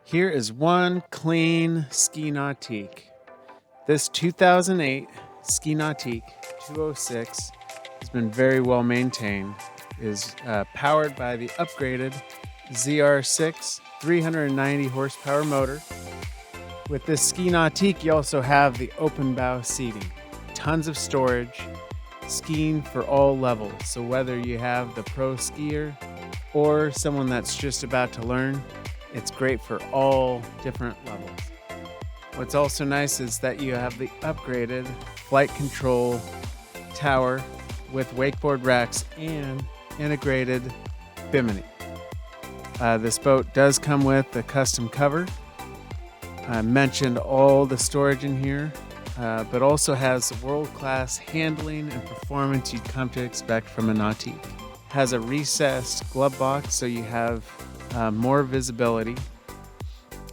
Here is one clean Ski Nautique. This 2008 Ski Nautique 206 has been very well maintained. It is powered by the upgraded ZR6 390 horsepower motor. With this Ski Nautique, you also have the open bow seating, tons of storage, skiing for all levels. So whether you have the pro skier or someone that's just about to learn, it's great for all different levels. What's also nice is that you have the upgraded flight control tower with wakeboard racks and integrated bimini. This boat does come with a custom cover. I mentioned all the storage in here, but also has the world-class handling and performance you'd come to expect from a Nautique. Has a recessed glove box so you have more visibility,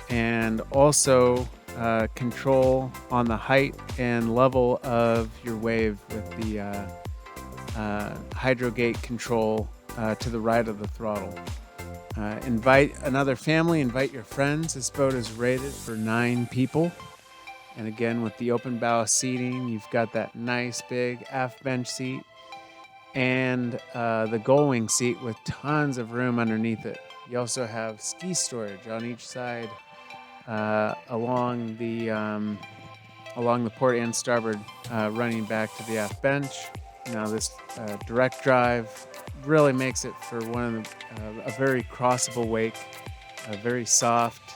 and also control on the height and level of your wave with the hydrogate control to the right of the throttle. Invite another family, invite your friends. This boat is rated for 9 people. And again, with the open bow seating, you've got that nice big aft bench seat and the gull wing seat with tons of room underneath it. You also have ski storage on each side along the port and starboard, running back to the aft bench. Now this direct drive really makes it for one of a very crossable wake, very soft,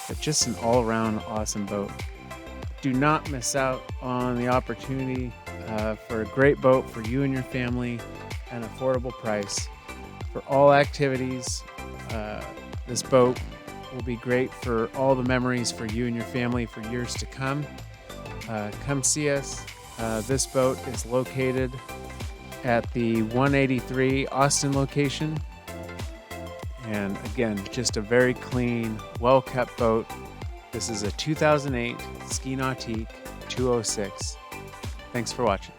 but just an all-around awesome boat. Do not miss out on the opportunity for a great boat for you and your family at an affordable price. For all activities, this boat will be great for all the memories for you and your family for years to come. Come see us. This boat is located at the 183 Austin location. And again, just a very clean, well-kept boat. This is a 2008 Ski Nautique 206. Thanks for watching.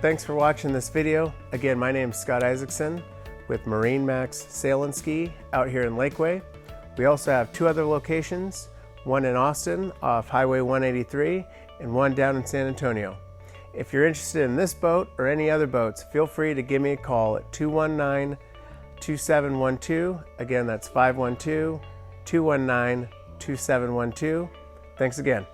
Thanks for watching this video. Again, my name is Scott Isaacson with MarineMax Sail and Ski out here in Lakeway. We also have 2 other locations, one in Austin off Highway 183 and one down in San Antonio. If you're interested in this boat or any other boats, feel free to give me a call at 219-2712. Again, that's 512-219-2712. Thanks again.